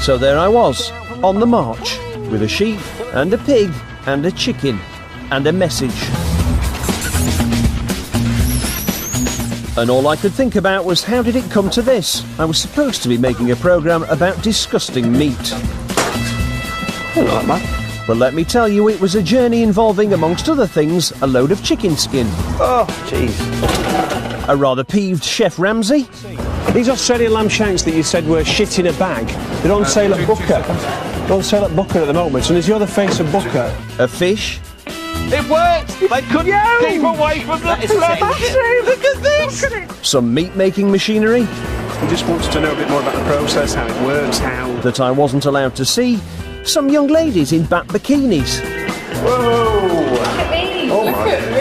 So there I was, on the march, with a sheep and a pig and a chicken and a message. And all I could think about was, how did it come to this? I was supposed to be making a programme about disgusting meat. I don't like that. But let me tell you, it was a journey involving, amongst other things, a load of chicken skin. Oh, jeez. A rather peeved Chef Ramsay. These Australian lamb shanks that you said were shit in a bag, they're on sale at Booker. They're on sale at Booker at the moment, and as you're the face of Booker... A fish. It worked! They couldn't keep away from the flesh! Look at this! Look at it! Some meat-making machinery. He just wants to know a bit more about the process, how it works, how... That I wasn't allowed to see. Some young ladies in bat bikinis. Whoa! Look at me! Oh Look my at me!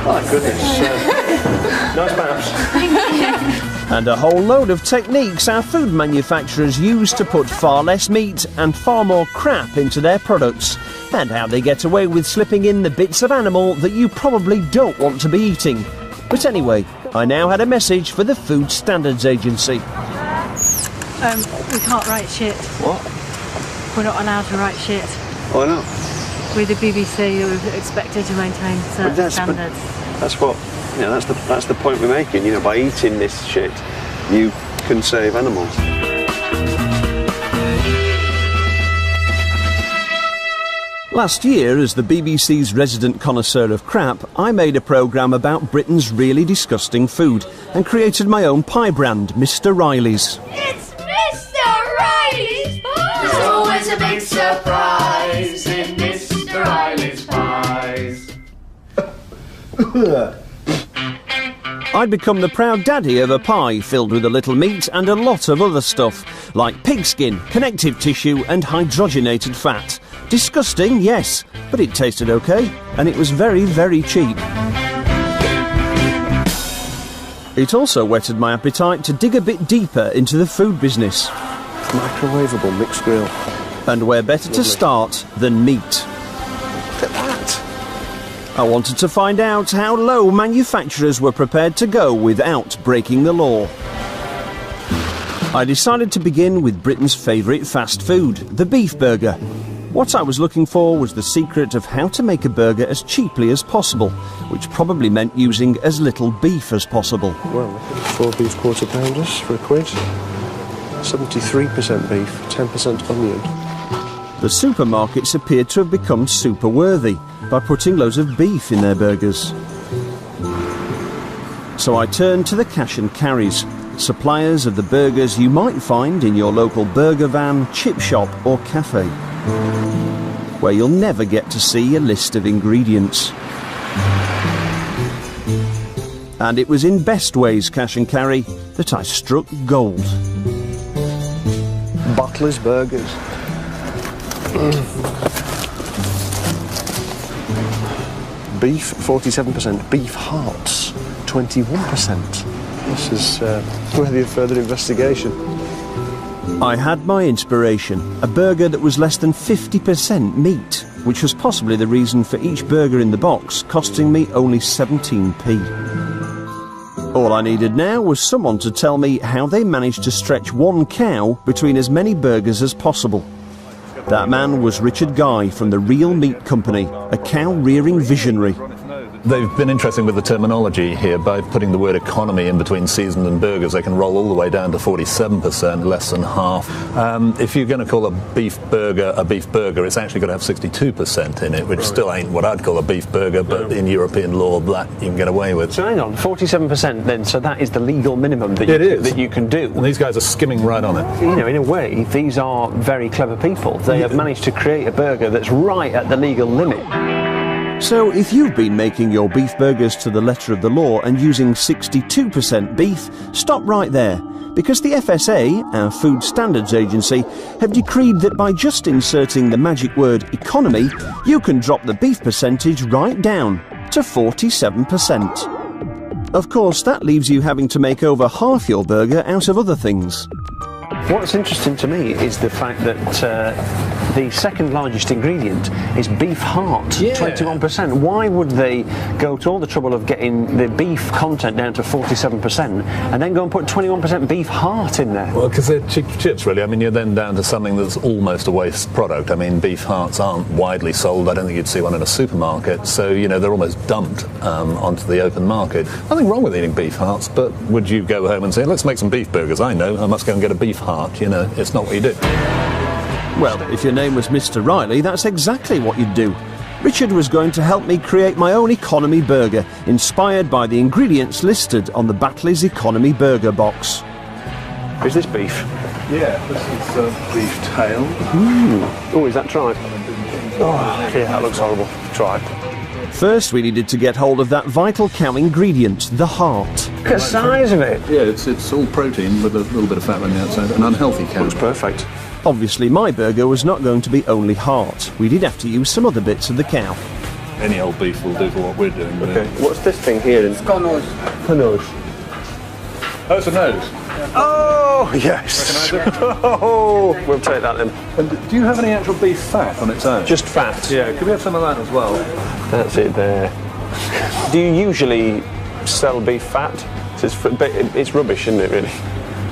My goodness. Nice babs. And a whole load of techniques our food manufacturers use to put far less meat and far more crap into their products, and how they get away with slipping in the bits of animal that you probably don't want to be eating. But anyway, I now had a message for the Food Standards Agency. We can't write shit. What? We're not allowed to write shit. Why not? We're the BBC, we're expected to maintain certain standards. That's what, you know, that's the point we're making. You know, by eating this shit, you can save animals. Last year, as the BBC's resident connoisseur of crap, I made a programme about Britain's really disgusting food and created my own pie brand, Mr. Riley's. It's Mr. Riley's Pies! There's always a big surprise in Mr. Riley's Pies. I'd become the proud daddy of a pie filled with a little meat and a lot of other stuff, like pigskin, connective tissue and hydrogenated fat. Disgusting, yes, but it tasted okay, and it was very, very cheap. It also whetted my appetite to dig a bit deeper into the food business. Microwavable mixed grill. And where better to start than meat. Look at that. I wanted to find out how low manufacturers were prepared to go without breaking the law. I decided to begin with Britain's favourite fast food, the beef burger. What I was looking for was the secret of how to make a burger as cheaply as possible, which probably meant using as little beef as possible. Well, look at 4 beef quarter pounders for £1. 73% beef, 10% onion. The supermarkets appeared to have become super worthy by putting loads of beef in their burgers. So I turned to the cash and carries, suppliers of the burgers you might find in your local burger van, chip shop or cafe, where you'll never get to see a list of ingredients. And it was in Best Ways Cash and Carry that I struck gold. Butler's Burgers. Beef, 47%. Beef hearts, 21%. This is worthy of further investigation. I had my inspiration, a burger that was less than 50% meat, which was possibly the reason for each burger in the box costing me only 17p. All I needed now was someone to tell me how they managed to stretch one cow between as many burgers as possible. That man was Richard Guy from the Real Meat Company, a cow-rearing visionary. They've been interesting with the terminology here. By putting the word economy in between seasoned and burgers, they can roll all the way down to 47%, less than half. If you're going to call a beef burger, it's actually got to have 62% in it, which still ain't what I'd call a beef burger, but in European law, that you can get away with. So hang on, 47% then, so that is the legal minimum that you can do. And these guys are skimming right on it. You know, in a way, these are very clever people. They have managed to create a burger that's right at the legal limit. So if you've been making your beef burgers to the letter of the law and using 62% beef, stop right there, because the FSA, our Food Standards Agency, have decreed that by just inserting the magic word economy, you can drop the beef percentage right down to 47%. Of course, that leaves you having to make over half your burger out of other things. What's interesting to me is the fact that the second largest ingredient is beef heart, 21%. Why would they go to all the trouble of getting the beef content down to 47% and then go and put 21% beef heart in there? Well, because they're cheap chips, really. I mean, you're then down to something that's almost a waste product. I mean, beef hearts aren't widely sold. I don't think you'd see one in a supermarket. So, you know, they're almost dumped onto the open market. Nothing wrong with eating beef hearts, but would you go home and say, let's make some beef burgers? I know, I must go and get a beef heart. You know, it's not what you do. Well, if your name was Mr. Riley, that's exactly what you'd do. Richard was going to help me create my own economy burger, inspired by the ingredients listed on the Batley's Economy Burger box. Is this beef? Yeah, this is beef tail. Oh, is that tripe? Oh, yeah, that looks horrible. Tripe. First, we needed to get hold of that vital cow ingredient, the heart. Look at the size of it. Yeah, it's all protein with a little bit of fat on the outside. An unhealthy cow. Looks perfect. Obviously, my burger was not going to be only heart. We did have to use some other bits of the cow. Any old beef will do for what we're doing. But Okay, what's this thing here? It's got a nose. A nose. Oh, it's a nose. Oh, yes. Oh, we'll take that then. And do you have any actual beef fat on its own? Just fat. Yeah, could we have some of that as well? That's it there. Do you usually sell beef fat? It's rubbish, isn't it, really?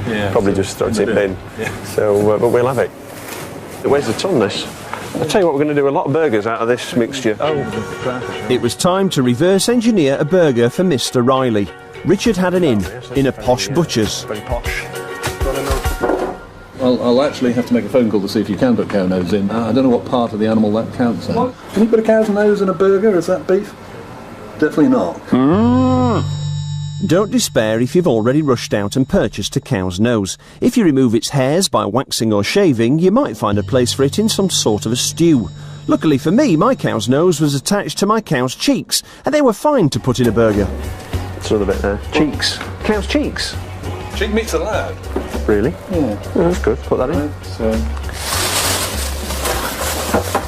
Yeah. Probably just throw it in the bin. Yeah. So, but we'll have it. Where's the ton, this? I'll tell you what, we're going to do a lot of burgers out of this mixture. It was time to reverse engineer a burger for Mr. Riley. Richard had an in a posh butcher's. Very posh. I'll actually have to make a phone call to see if you can put cow nose in. I don't know what part of the animal that counts as. Can you put a cow's nose in a burger? Is that beef? Definitely not. Don't despair if you've already rushed out and purchased a cow's nose. If you remove its hairs by waxing or shaving, you might find a place for it in some sort of a stew. Luckily for me, my cow's nose was attached to my cow's cheeks, and they were fine to put in a burger. It's another bit there. Cheeks. Cow's cheeks. Cheek meat's allowed. Really? Yeah. Oh, that's good. Put that in.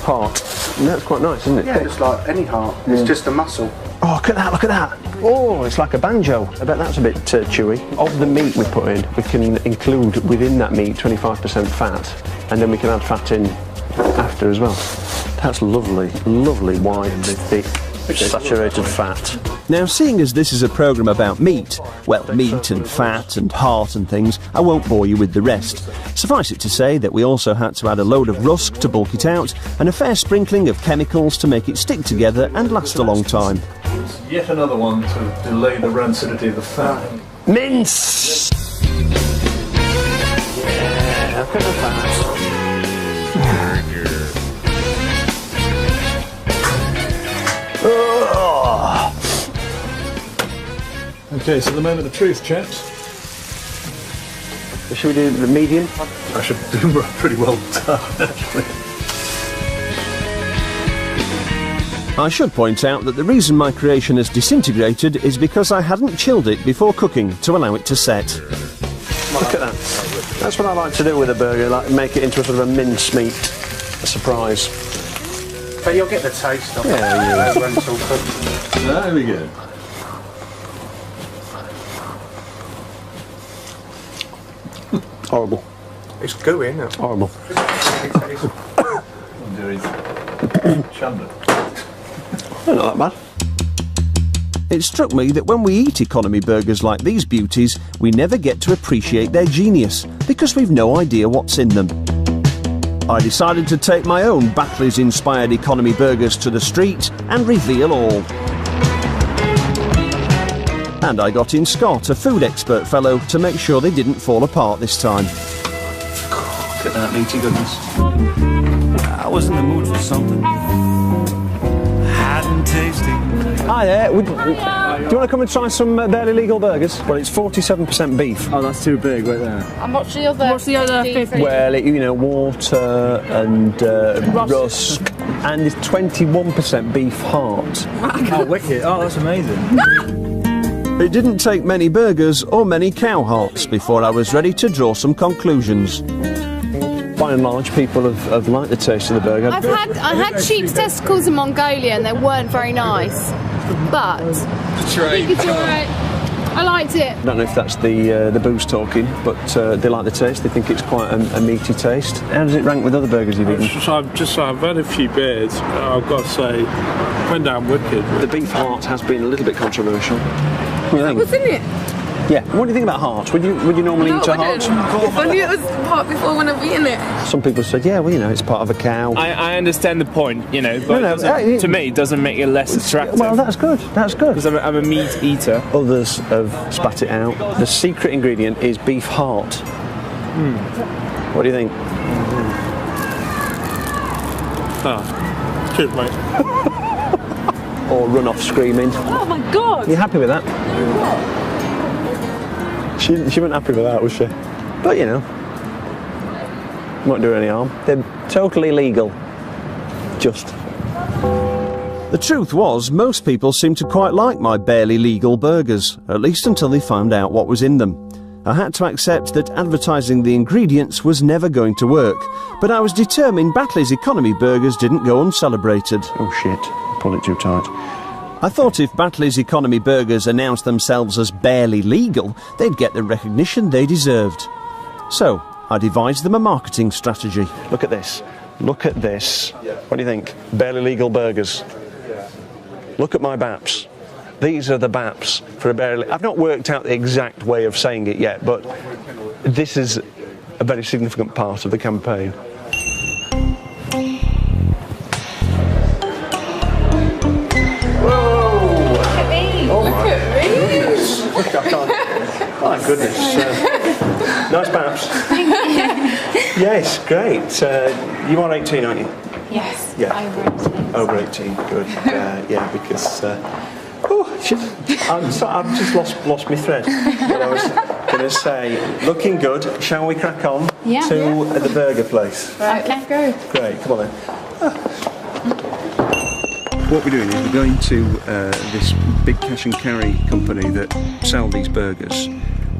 Heart. That's quite nice, isn't it? Yeah, it's like any heart. It's just a muscle. Oh, look at that, look at that. Oh, it's like a banjo. I bet that's a bit chewy. Of the meat we put in, we can include within that meat 25% fat, and then we can add fat in after as well. That's lovely, lovely white, thick, saturated fat. Now, seeing as this is a programme about meat, well, meat and fat and heart and things, I won't bore you with the rest. Suffice it to say that we also had to add a load of rusk to bulk it out, and a fair sprinkling of chemicals to make it stick together and last a long time. Yet another one to delay the rancidity of the fat. Mince! Yeah, look at the fat. Okay, so the moment of truth, chaps. Should we do the medium? I should do pretty well done, actually. I should point out that the reason my creation has disintegrated is because I hadn't chilled it before cooking to allow it to set. Look at that. That's what I like to do with a burger, like make it into a sort of a mincemeat surprise. But you'll get the taste of it. Yeah. When it's all cooked. There we go. Horrible. It's gooey, isn't it? Horrible. Chamber. Not that bad. It struck me that when we eat economy burgers like these beauties, we never get to appreciate their genius, because we've no idea what's in them. I decided to take my own Batley's-inspired economy burgers to the street and reveal all. And I got in Scott, a food expert fellow, to make sure they didn't fall apart this time. Look at that meaty goodness. I was in the mood for something hot and tasty. Hi there. Do you want to come and try some barely legal burgers? Well, it's 47% beef. Oh, that's too big right there. And what's the other? 50? Well, water and rusk, and it's 21% beef heart. Oh, wicked. Oh, that's amazing. It didn't take many burgers or many cow hearts before I was ready to draw some conclusions. By and large, people have liked the taste of the burger. I had sheep's testicles in Mongolia and they weren't very nice, but it's alright. I liked it. I don't know if that's the booze talking, but they like the taste. They think it's quite a meaty taste. How does it rank with other burgers you've eaten? I've had a few beers. I've got to say, went down wicked. The beef heart has been a little bit controversial. What do you think? What's in it? Yeah. What do you think about heart? Would you normally eat a heart? I knew it was part before when I've eaten it. Some people said, yeah, well, it's part of a cow. I understand the point, but to me it doesn't make it less attractive. Well, that's good. That's good. Because I'm a meat eater. Others have spat it out. The secret ingredient is beef heart. What do you think? Cute, mate. Or run off screaming. Oh my God! You happy with that? She wasn't happy with that, was she? But won't do any harm. They're totally legal. Just. The truth was, most people seemed to quite like my barely legal burgers, at least until they found out what was in them. I had to accept that advertising the ingredients was never going to work, but I was determined Batley's economy burgers didn't go uncelebrated. Oh shit, pulled it too tight. I thought if Batley's economy burgers announced themselves as barely legal, they'd get the recognition they deserved. So, I devised them a marketing strategy. Look at this. Look at this. What do you think? Barely legal burgers. Look at my BAPs. These are the BAPs for a barely... I've not worked out the exact way of saying it yet, but this is a very significant part of the campaign. My goodness. Nice BAPs. Yes, great. You are 18, aren't you? Yes. Yeah. Over 18. Good. Yeah, because... I've just lost my thread. What I was going to say, looking good. Shall we crack on to the burger place? Right, let's go. Great, come on then. What we're doing is we're going to this big cash and carry company that sell these burgers,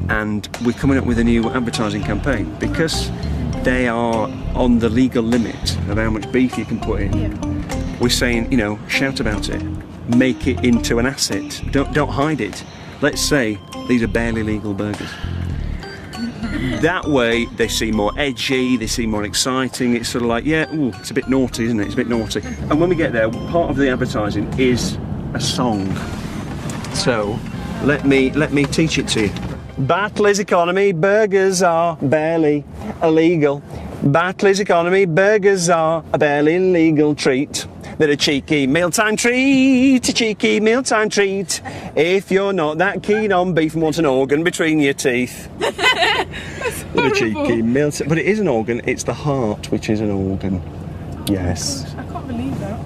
and we're coming up with a new advertising campaign because they are on the legal limit of how much beef you can put in. We're saying, shout about it, make it into an asset. Don't hide it. Let's say these are barely legal burgers. That way they seem more edgy, they seem more exciting. It's sort of like, it's a bit naughty, isn't it? It's a bit naughty. And when we get there, part of the advertising is a song. So let me teach it to you. Batley's economy burgers are barely illegal. Batley's economy burgers are a barely legal treat. They're a cheeky mealtime treat, a cheeky mealtime treat. If you're not that keen on beef and want an organ between your teeth. They're a cheeky mealtime, but it is an organ. It's the heart which is an organ. Yes. I can't believe that.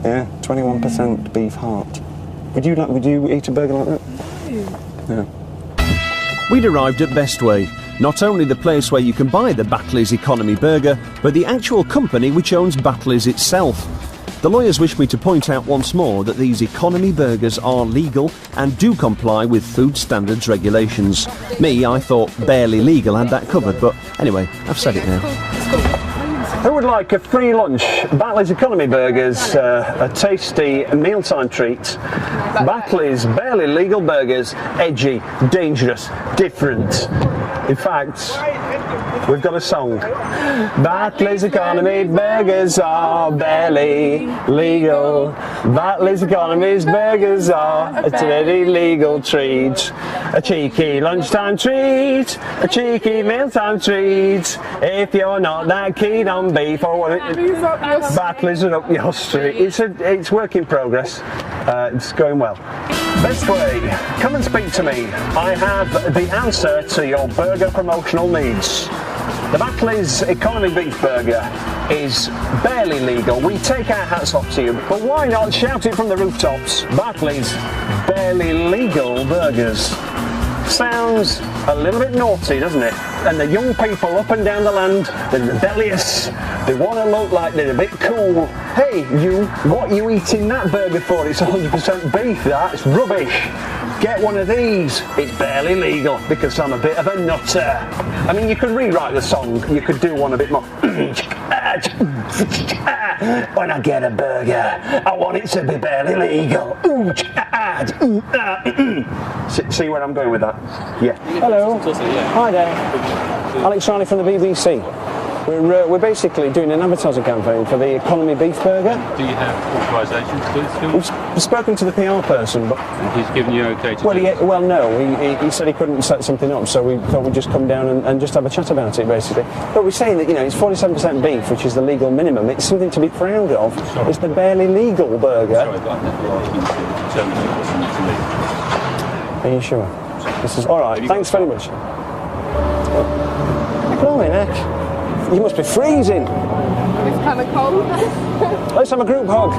Yeah, 21% beef heart. Would you eat a burger like that? No. We'd arrived at Bestway, not only the place where you can buy the Batley's economy burger, but the actual company which owns Batley's itself. The lawyers wish me to point out once more that these economy burgers are legal and do comply with food standards regulations. Me, I thought barely legal had that covered, but anyway, I've said it now. Who would like a free lunch? Batley's economy burgers, a tasty mealtime treat. Batley's barely legal burgers, edgy, dangerous, different. In fact, we've got a song. Batley's economy burgers are barely legal. Batley's economy's burgers are a very legal treat. A cheeky lunchtime treat, a cheeky mealtime treat. If you're not that keen on beef or what Batley's are up your street. It's work in progress. It's going well. Bestway, come and speak to me. I have the answer to your burger promotional needs. The Batley's economy beef burger is barely legal. We take our hats off to you, but why not shout it from the rooftops? Batley's barely legal burgers. Sounds a little bit naughty, doesn't it? And the young people up and down the land, they're rebellious, they want to look like they're a bit cool. Hey, you, what are you eating that burger for? It's 100% beef, that. It's rubbish. Get one of these. It's barely legal because I'm a bit of a nutter. I mean, you could rewrite the song. You could do one a bit more. When I get a burger, I want it to be barely legal. See where I'm going with that? Yeah. Hello. Hi there. Alex Riley from the BBC. We're basically doing an advertising campaign for the Economy Beef Burger. Do you have authorisation to do this film? We've spoken to the PR person, but... And he's given you okay to do it? Well, no. He said he couldn't set something up, so we thought we'd just come down and just have a chat about it, basically. But we're saying that, you know, it's 47% beef, which is the legal minimum. It's something to be proud of. Sorry. It's the barely legal burger. Sorry, but Are you sure? This is... All right, thanks very much. Blimey, Nick. You must be freezing. It's kind of cold. Let's have a group hug.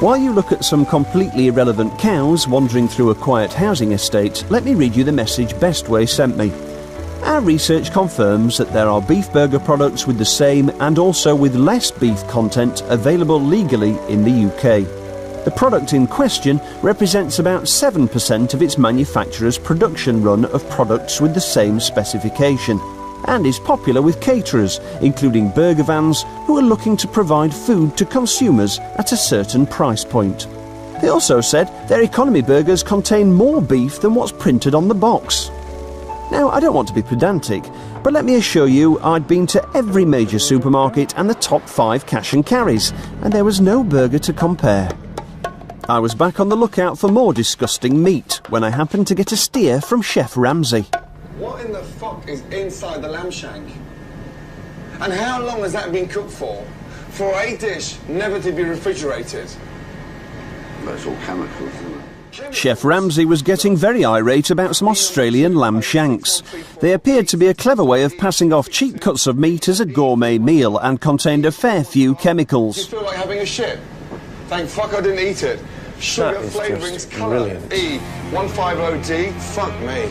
While you look at some completely irrelevant cows wandering through a quiet housing estate, let me read you the message Bestway sent me. Our research confirms that there are beef burger products with the same and also with less beef content available legally in the UK. The product in question represents about 7% of its manufacturer's production run of products with the same specification, and is popular with caterers, including burger vans, who are looking to provide food to consumers at a certain price point. They also said their economy burgers contain more beef than what's printed on the box. Now, I don't want to be pedantic, but let me assure you I'd been to every major supermarket and the top 5 cash and carries, and there was no burger to compare. I was back on the lookout for more disgusting meat when I happened to get a steer from Chef Ramsay. What in the fuck is inside the lamb shank? And how long has that been cooked for? For a dish never to be refrigerated? That's all chemicals, isn't it? Chef Ramsay was getting very irate about some Australian lamb shanks. They appeared to be a clever way of passing off cheap cuts of meat as a gourmet meal and contained a fair few chemicals. Do you feel like having a shit? Thank fuck I didn't eat it. Sugar, flavourings, colour, E, 150D, fuck me.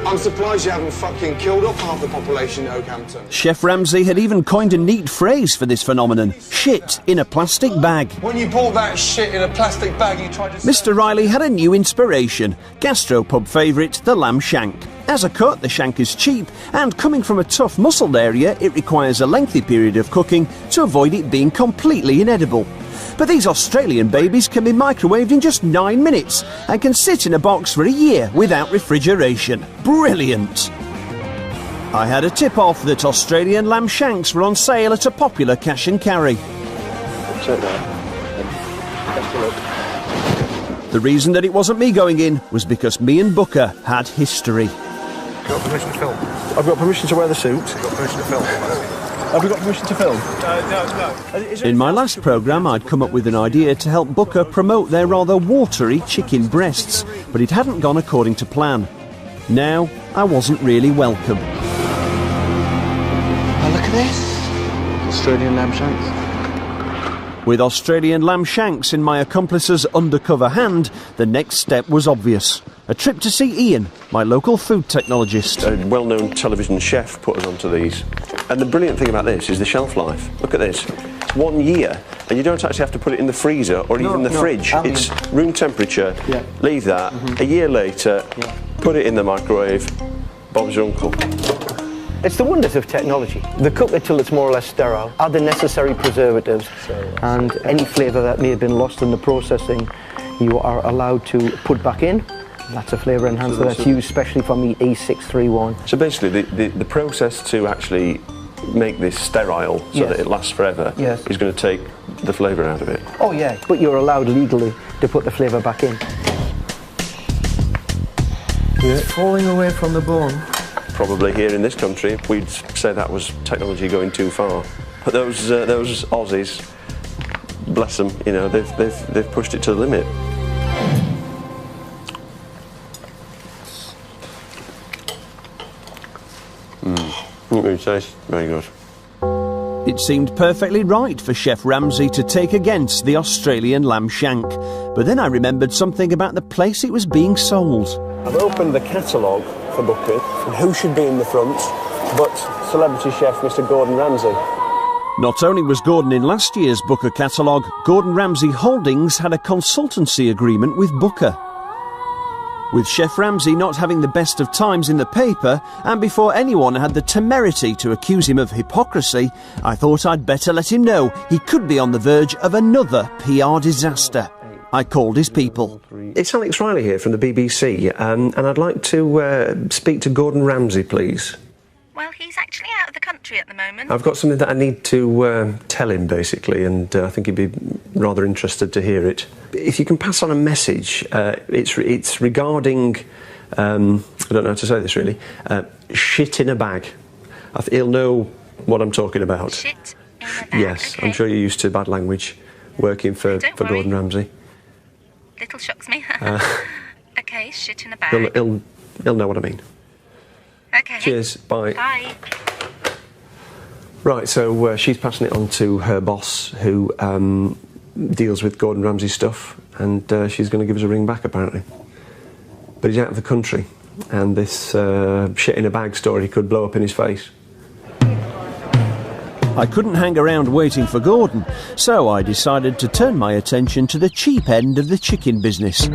I'm surprised you haven't fucking killed off half the population in Oakhampton. Chef Ramsay had even coined a neat phrase for this phenomenon: shit in a plastic bag. When you bought that shit in a plastic bag, you tried to... Mr. Riley had a new inspiration: gastropub favourite, the lamb shank. As a cut, the shank is cheap, and coming from a tough muscled area, it requires a lengthy period of cooking to avoid it being completely inedible. But these Australian babies can be microwaved in just 9 minutes and can sit in a box for a year without refrigeration. Brilliant! I had a tip-off that Australian lamb shanks were on sale at a popular cash and carry. The reason that it wasn't me going in was because me and Booker had history. You've got permission to film? I've got permission to wear the suit. You've got permission to film? Have we got permission to film? No. In my last programme, I'd come up with an idea to help Booker promote their rather watery chicken breasts, but it hadn't gone according to plan. Now, I wasn't really welcome. Oh, look at this. Australian lamb shanks. With Australian lamb shanks in my accomplice's undercover hand, the next step was obvious. A trip to see Ian, my local food technologist. A well-known television chef put us onto these. And the brilliant thing about this is the shelf life. Look at this. It's 1 year, and you don't actually have to put it in the freezer or even the fridge. It's room temperature. Yeah. Leave that. A year later, put it in the microwave. Bob's your uncle. It's the wonders of technology. They cook it till it's more or less sterile, add the necessary preservatives, and any flavour that may have been lost in the processing, you are allowed to put back in. That's a flavour enhancer that's used especially for meat E631. So basically, the process to actually make this sterile so that it lasts forever is going to take the flavour out of it. Oh yeah, but you're allowed legally to put the flavour back in. It's falling away from the bone. Probably here in this country, we'd say that was technology going too far. But those Aussies, bless them, you know, they've pushed it to the limit. Very nice, very good. It seemed perfectly right for Chef Ramsay to take against the Australian lamb shank, but then I remembered something about the place it was being sold. I've opened the catalogue for Booker, and who should be in the front but celebrity chef Mr. Gordon Ramsay. Not only was Gordon in last year's Booker catalogue, Gordon Ramsay Holdings had a consultancy agreement with Booker. With Chef Ramsay not having the best of times in the paper, and before anyone had the temerity to accuse him of hypocrisy, I thought I'd better let him know he could be on the verge of another PR disaster. I called his people. It's Alex Riley here from the BBC, and I'd like to speak to Gordon Ramsay, please. Well, he's actually out of the country at the moment. I've got something that I need to tell him, basically, and I think he'd be rather interested to hear it. If you can pass on a message, it's regarding, I don't know how to say this really, shit in a bag. He'll know what I'm talking about. Shit in a bag. Yes, okay. I'm sure you're used to bad language working for Gordon Ramsay. Little shocks me. Okay, shit in a bag. He'll know what I mean. Okay. Cheers, bye. Bye. Right, so she's passing it on to her boss, who deals with Gordon Ramsay stuff, and she's going to give us a ring back, apparently. But he's out of the country, and this shit in a bag story could blow up in his face. I couldn't hang around waiting for Gordon, so I decided to turn my attention to the cheap end of the chicken business.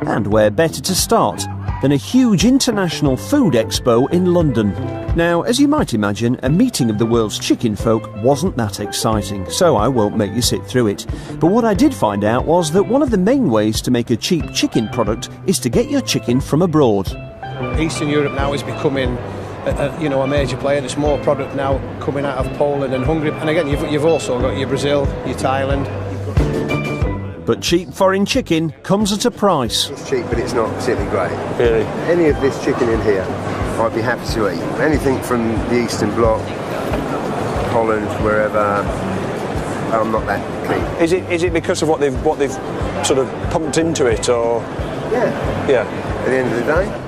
And where better to start than a huge international food expo in London. Now, as you might imagine, a meeting of the world's chicken folk wasn't that exciting, so I won't make you sit through it. But what I did find out was that one of the main ways to make a cheap chicken product is to get your chicken from abroad. Eastern Europe now is becoming a major player. There's more product now coming out of Poland and Hungary. And again, you've also got your Brazil, your Thailand. But cheap foreign chicken comes at a price. It's cheap, but it's not particularly great. Really? Any of this chicken in here, I'd be happy to eat. Anything from the Eastern Bloc, Holland, wherever, I'm not that keen. Is it because of what they've sort of pumped into it, or? Yeah. At the end of the day.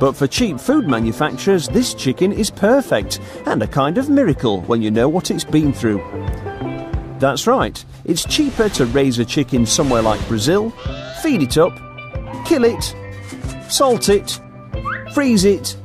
But for cheap food manufacturers, this chicken is perfect, and a kind of miracle when you know what it's been through. That's right, it's cheaper to raise a chicken somewhere like Brazil, feed it up, kill it, salt it, freeze it,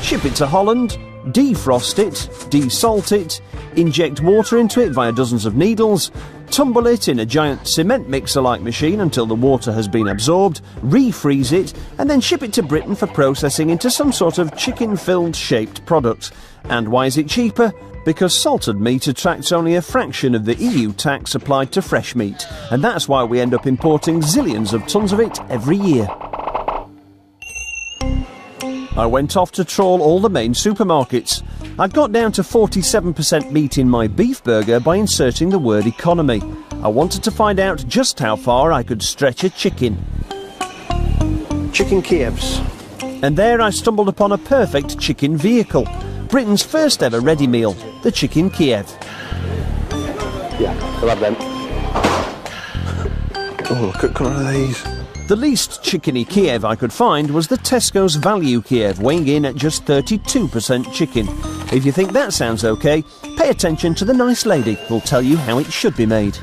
ship it to Holland, defrost it, desalt it, inject water into it via dozens of needles, tumble it in a giant cement mixer-like machine until the water has been absorbed, refreeze it, and then ship it to Britain for processing into some sort of chicken-filled shaped product. And why is it cheaper? Because salted meat attracts only a fraction of the EU tax applied to fresh meat, and that's why we end up importing zillions of tons of it every year. I went off to trawl all the main supermarkets. I got down to 47% meat in my beef burger by inserting the word economy. I wanted to find out just how far I could stretch a chicken. Chicken Kievs. And there I stumbled upon a perfect chicken vehicle. Britain's first ever ready meal, the Chicken Kiev. Yeah, I'll have them. Oh, look at one of these. The least chickeny Kiev I could find was the Tesco's Value Kiev, weighing in at just 32% chicken. If you think that sounds okay, pay attention to the nice lady who'll tell you how it should be made.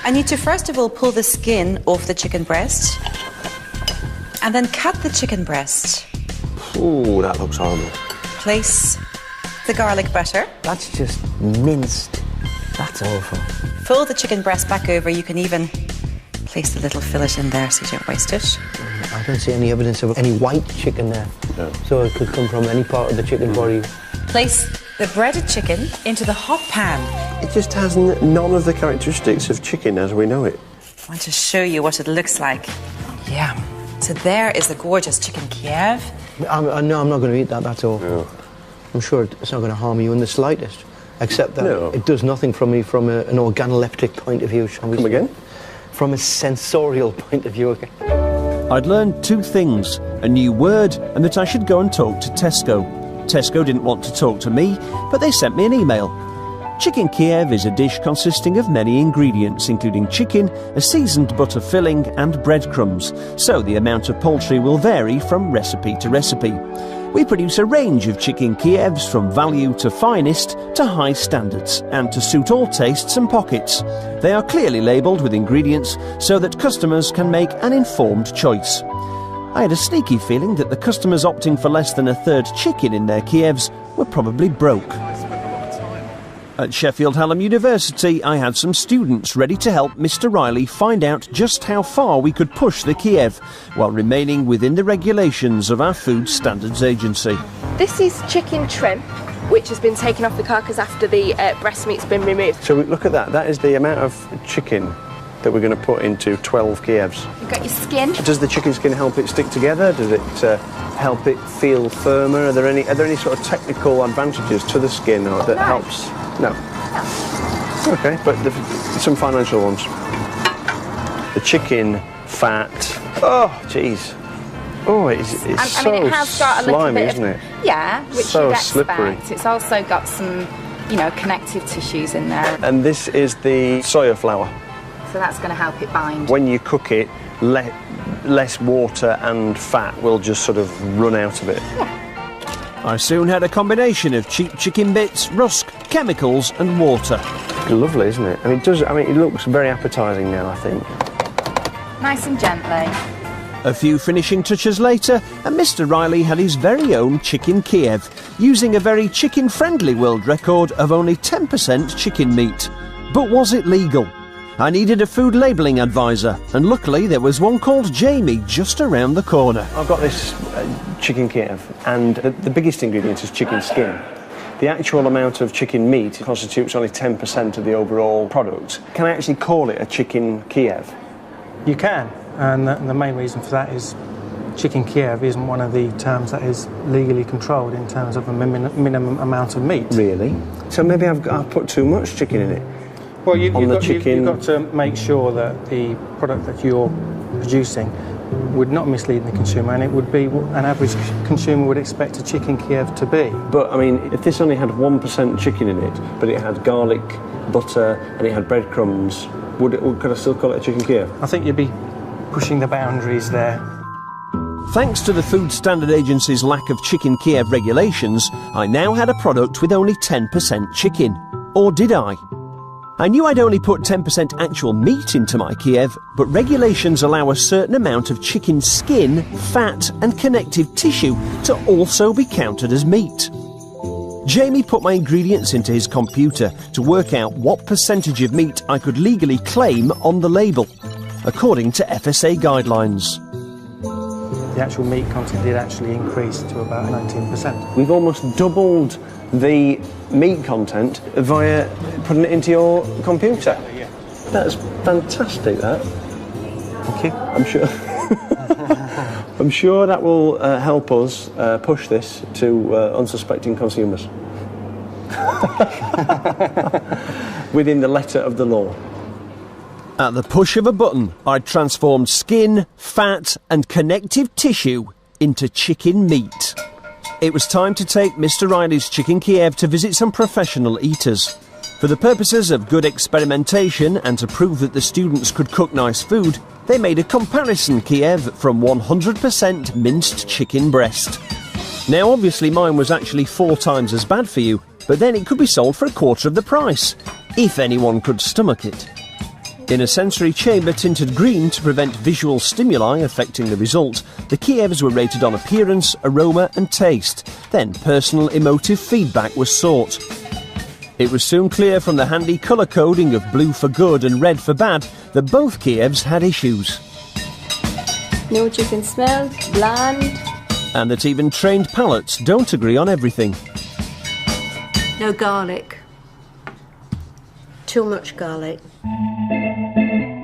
I need to first of all pull the skin off the chicken breast and then cut the chicken breast. Ooh, that looks horrible. Place the garlic butter. That's just minced. That's awful. Fold the chicken breast back over. You can even place the little fillet in there so you don't waste it. I don't see any evidence of any white chicken there. No. So it could come from any part of the chicken body. Place the breaded chicken into the hot pan. It just has none of the characteristics of chicken as we know it. I want to show you what it looks like. Yeah. So there is the gorgeous chicken Kiev. No, I'm not going to eat that at all. No. I'm sure it's not going to harm you in the slightest, except that it does nothing from me from an organoleptic point of view, shall we say. Come again? From a sensorial point of view. I'd learned two things, a new word and that I should go and talk to Tesco. Tesco didn't want to talk to me, but they sent me an email. Chicken Kiev is a dish consisting of many ingredients, including chicken, a seasoned butter filling and breadcrumbs, so the amount of poultry will vary from recipe to recipe. We produce a range of chicken Kievs from value to finest to high standards, and to suit all tastes and pockets. They are clearly labelled with ingredients so that customers can make an informed choice. I had a sneaky feeling that the customers opting for less than a third chicken in their Kievs were probably broke. At Sheffield Hallam University, I had some students ready to help Mr. Riley find out just how far we could push the Kiev, while remaining within the regulations of our Food Standards Agency. This is chicken trim, which has been taken off the carcass after the breast meat's been removed. So look at that. That is the amount of chicken that we're going to put into 12 Kievs. You've got your skin. Does the chicken skin help it stick together? Does it help it feel firmer? Are there any sort of technical advantages to the skin or that helps? No. Okay, but some financial ones. The chicken fat. Oh, jeez. Oh, it's so it has got a little slimy, bit isn't it? Yeah, which so you'd expect. slippery. It's also got some, connective tissues in there. And this is the soya flour. So that's going to help it bind. When you cook it, less water and fat will just sort of run out of it. Yeah. I soon had a combination of cheap chicken bits, rusk, chemicals and water. Lovely, isn't it? It looks very appetising now, I think. Nice and gently. A few finishing touches later, and Mr. Riley had his very own chicken Kiev, using a very chicken-friendly world record of only 10% chicken meat. But was it legal? I needed a food labelling advisor, and luckily there was one called Jamie just around the corner. I've got this chicken Kiev, and the biggest ingredient is chicken skin. The actual amount of chicken meat constitutes only 10% of the overall product. Can I actually call it a chicken Kiev? You can, and the main reason for that is chicken Kiev isn't one of the terms that is legally controlled in terms of a minimum amount of meat. Really? So maybe I've put too much chicken in it? Well, you've got to make sure that the product that you're producing would not mislead the consumer, and it would be what an average consumer would expect a chicken Kiev to be. But, if this only had 1% chicken in it, but it had garlic, butter, and it had breadcrumbs, could I still call it a chicken Kiev? I think you'd be pushing the boundaries there. Thanks to the Food Standard Agency's lack of chicken Kiev regulations, I now had a product with only 10% chicken. Or did I? I knew I'd only put 10% actual meat into my Kiev, but regulations allow a certain amount of chicken skin, fat and connective tissue to also be counted as meat. Jamie put my ingredients into his computer to work out what percentage of meat I could legally claim on the label, according to FSA guidelines. The actual meat content did actually increase to about 19%. We've almost doubled the meat content via putting it into your computer. Yeah. That's fantastic, that. Thank you. I'm sure that will help us push this to unsuspecting consumers. Within the letter of the law. At the push of a button, I transformed skin, fat and connective tissue into chicken meat. It was time to take Mr. Riley's Chicken Kiev to visit some professional eaters. For the purposes of good experimentation and to prove that the students could cook nice food, they made a comparison Kiev from 100% minced chicken breast. Now obviously mine was actually 4 times as bad for you, but then it could be sold for a quarter of the price, if anyone could stomach it. In a sensory chamber tinted green to prevent visual stimuli affecting the result, the Kievs were rated on appearance, aroma and taste. Then personal emotive feedback was sought. It was soon clear from the handy colour coding of blue for good and red for bad that both Kievs had issues. No chicken smell, bland. And that even trained palates don't agree on everything. No garlic. Too much garlic.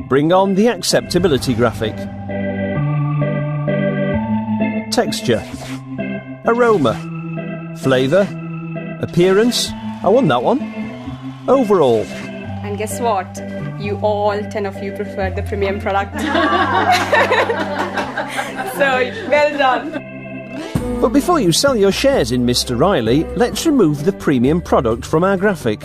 Bring on the acceptability graphic. Texture. Aroma. Flavour. Appearance. I won that one. Overall. And guess what? You all 10 of you preferred the premium product. So, well done. But before you sell your shares in Mr. Riley, let's remove the premium product from our graphic.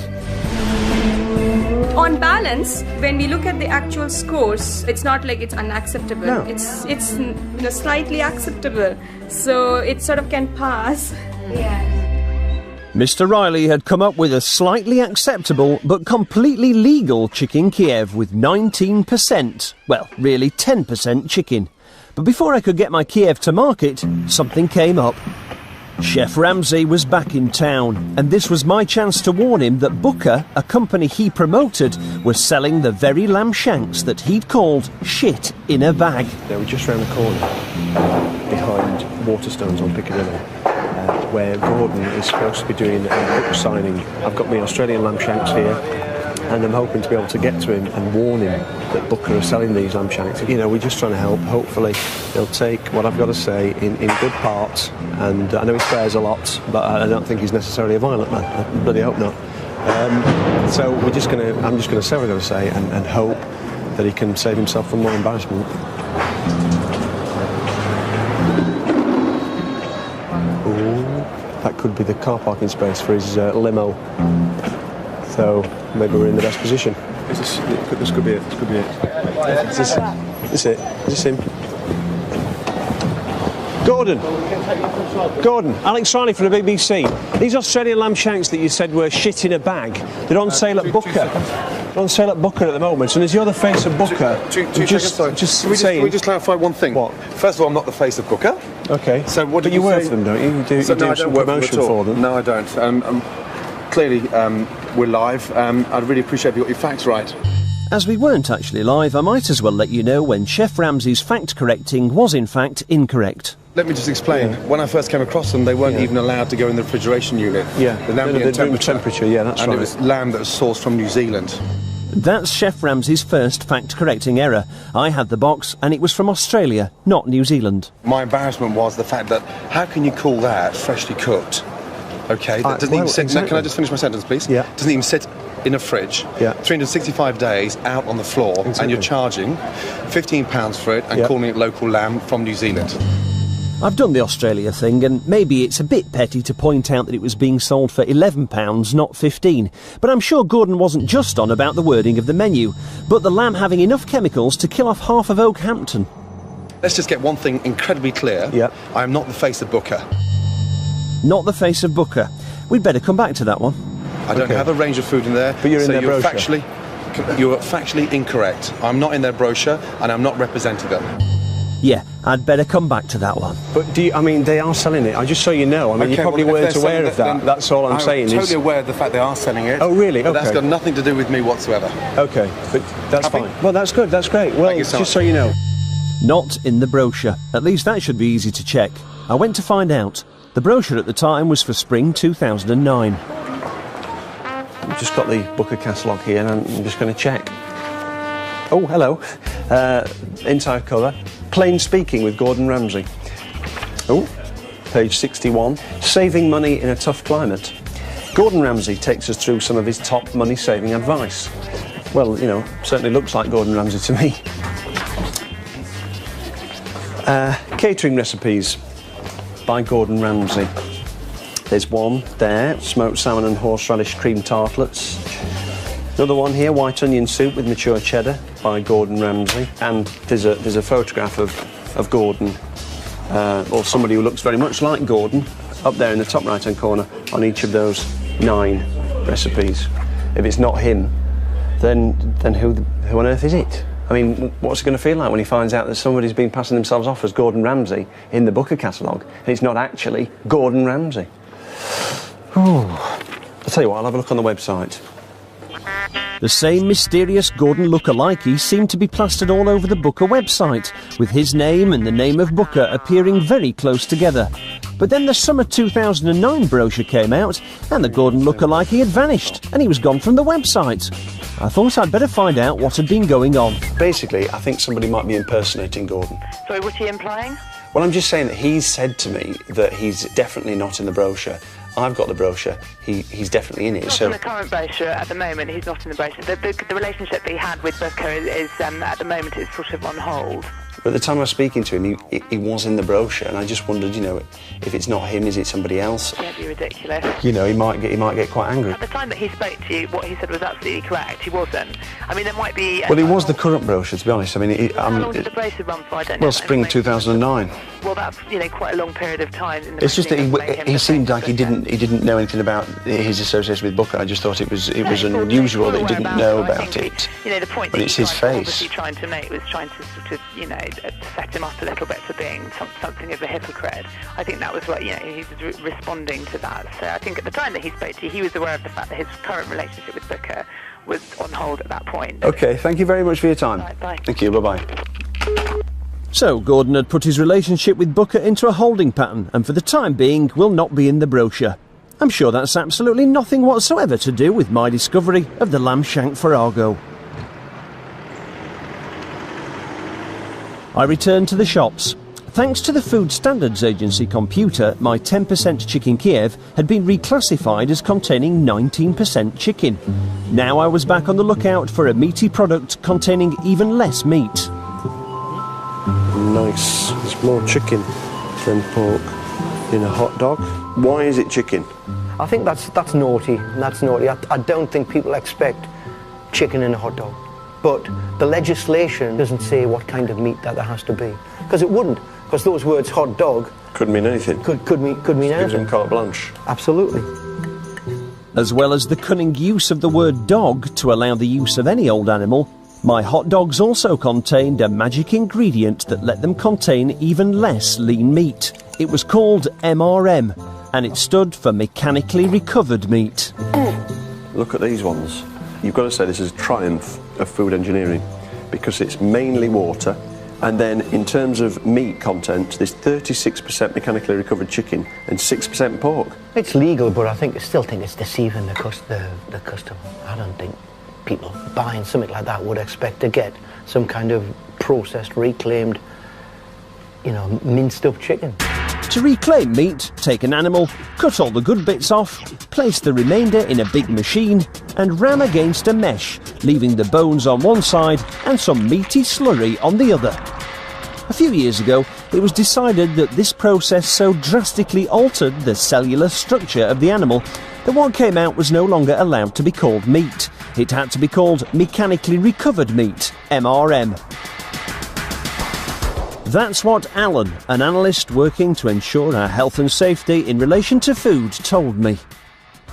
On balance, when we look at the actual scores, it's not like it's unacceptable. No. It's slightly acceptable. So it sort of can pass. Yeah. Mr. Riley had come up with a slightly acceptable but completely legal chicken Kiev with 19%, well, really 10% chicken. But before I could get my Kiev to market, something came up. Chef Ramsay was back in town, and this was my chance to warn him that Booker, a company he promoted, was selling the very lamb shanks that he'd called shit in a bag. They were just round the corner, behind Waterstones on Piccadilly, where Gordon is supposed to be doing a book signing. I've got my Australian lamb shanks here, and I'm hoping to be able to get to him and warn him that Booker are selling these lamb shanks. You know, we're just trying to help. Hopefully he'll take what I've got to say in good parts, and I know he swears a lot, but I don't think he's necessarily a violent man. I bloody hope not. So I'm just going to say what I've got to say and hope that he can save himself from more embarrassment. That could be the car parking space for his limo. So maybe we're in the best position. This could be it. This could be it. Is this him? Gordon, Alex Riley from the BBC. These Australian lamb shanks that you said were shit in a bag, they're on sale at Booker. They're on sale at Booker at the moment, and as you're the face of Booker, can we just clarify one thing? What? First of all, I'm not the face of Booker. Okay. So what but did you work say? for them, don't you? You do some promotion for them. No, I don't. Clearly, we're live. I'd really appreciate if you got your facts right. As we weren't actually live, I might as well let you know when Chef Ramsay's fact correcting was in fact incorrect. Let me just explain. When I first came across them, they weren't even allowed to go in the refrigeration unit. Yeah, the ambient temperature. Yeah, that's right. And it was lamb that was sourced from New Zealand. That's Chef Ramsay's first fact-correcting error. I had the box, and it was from Australia, not New Zealand. My embarrassment was the fact that how can you call that freshly cooked? Okay, that doesn't even sit. Exactly. Can I just finish my sentence, please? Yeah. Doesn't even sit in a fridge. Yeah. 365 days out on the floor, exactly. And you're charging £15 for it and calling it local lamb from New Zealand. I've done the Australia thing, and maybe it's a bit petty to point out that it was being sold for £11, not $15. But I'm sure Gordon wasn't just on about the wording of the menu, but the lamb having enough chemicals to kill off half of Oakhampton. Let's just get one thing incredibly clear. Yeah. I am not the face of Booker. Not the face of Booker. We'd better come back to that one. I don't have a range of food in there. But you're in their brochure. You're factually incorrect. I'm not in their brochure, and I'm not representing them. Yeah, I'd better come back to that one. But they are selling it. Just so you know. You probably weren't aware of that. That's all I'm saying. I'm totally aware of the fact they are selling it. Oh, really? But that's got nothing to do with me whatsoever. Okay, but that's fine. Well, that's good. That's great. Well, just so you know. Not in the brochure. At least that should be easy to check. I went to find out. The brochure at the time was for spring 2009. I've just got the Booker catalogue here, and I'm just going to check. Oh, hello. Inside cover. Plain Speaking with Gordon Ramsay. Oh, page 61. Saving money in a tough climate. Gordon Ramsay takes us through some of his top money-saving advice. Well, certainly looks like Gordon Ramsay to me. Catering recipes by Gordon Ramsay. There's one there, smoked salmon and horseradish cream tartlets. Another one here, white onion soup with mature cheddar by Gordon Ramsay. And there's a photograph of Gordon, or somebody who looks very much like Gordon, up there in the top right-hand corner on each of those 9 recipes. If it's not him, then who on earth is it? I mean, what's it going to feel like when he finds out that somebody's been passing themselves off as Gordon Ramsay in the Booker catalogue, and it's not actually Gordon Ramsay? Oh, I'll tell you what, I'll have a look on the website. The same mysterious Gordon lookalike seemed to be plastered all over the Booker website, with his name and the name of Booker appearing very close together. But then the summer 2009 brochure came out, and the Gordon lookalike had vanished, and he was gone from the website. I thought I'd better find out what had been going on. Basically, I think somebody might be impersonating Gordon. Sorry, what are you implying? Well, I'm just saying that he's said to me that he's definitely not in the brochure. I've got the brochure. He's definitely in it. Not in the current brochure at the moment. He's not in the brochure. The relationship that he had with Booker is at the moment it's sort of on hold. But at the time I was speaking to him, he was in the brochure, and I just wondered, if it's not him, is it somebody else? Don't be ridiculous. He might get quite angry. At the time that he spoke to you, what he said was absolutely correct. He wasn't. I mean, there might be. Well, it was the current brochure, to be honest. I mean, how long did the brochure run for? I don't know. Well, spring 2009. Well, that's quite a long period of time. It's just that he seemed like he didn't know anything about his association with Booker. I just thought it was unusual that he didn't know about it. The point but that it's his face. Obviously trying to make was trying to sort of set him up a little bit for being something of a hypocrite. I think that was what he was responding to that. So I think at the time that he spoke to you, he was aware of the fact that his current relationship with Booker was on hold at that point. Okay, thank you very much for your time. Right, bye. Thank you, bye-bye. So Gordon had put his relationship with Booker into a holding pattern, and for the time being will not be in the brochure. I'm sure that's absolutely nothing whatsoever to do with my discovery of the lamb shank farrago. I returned to the shops. Thanks to the Food Standards Agency computer, my 10% chicken Kiev had been reclassified as containing 19% chicken. Now I was back on the lookout for a meaty product containing even less meat. Nice. There's more chicken than pork in a hot dog. Why is it chicken? I think that's naughty. That's naughty. I don't think people expect chicken in a hot dog. But the legislation doesn't say what kind of meat that there has to be. Because it wouldn't. Because those words hot dog could mean anything. Could mean anything. Gives them carte blanche. Absolutely. As well as the cunning use of the word dog to allow the use of any old animal, my hot dogs also contained a magic ingredient that let them contain even less lean meat. It was called MRM, and it stood for mechanically recovered meat. Look at these ones. You've got to say this is a triumph of food engineering, because it's mainly water, and then in terms of meat content, there's 36% mechanically recovered chicken and 6% pork. It's legal, but I still think it's deceiving the customer. I don't think people buying something like that would expect to get some kind of processed, reclaimed, minced up chicken. To reclaim meat, take an animal, cut all the good bits off, place the remainder in a big machine and ram against a mesh, leaving the bones on one side and some meaty slurry on the other. A few years ago, it was decided that this process so drastically altered the cellular structure of the animal that what came out was no longer allowed to be called meat. It had to be called mechanically recovered meat, MRM. That's what Alan, an analyst working to ensure our health and safety in relation to food, told me.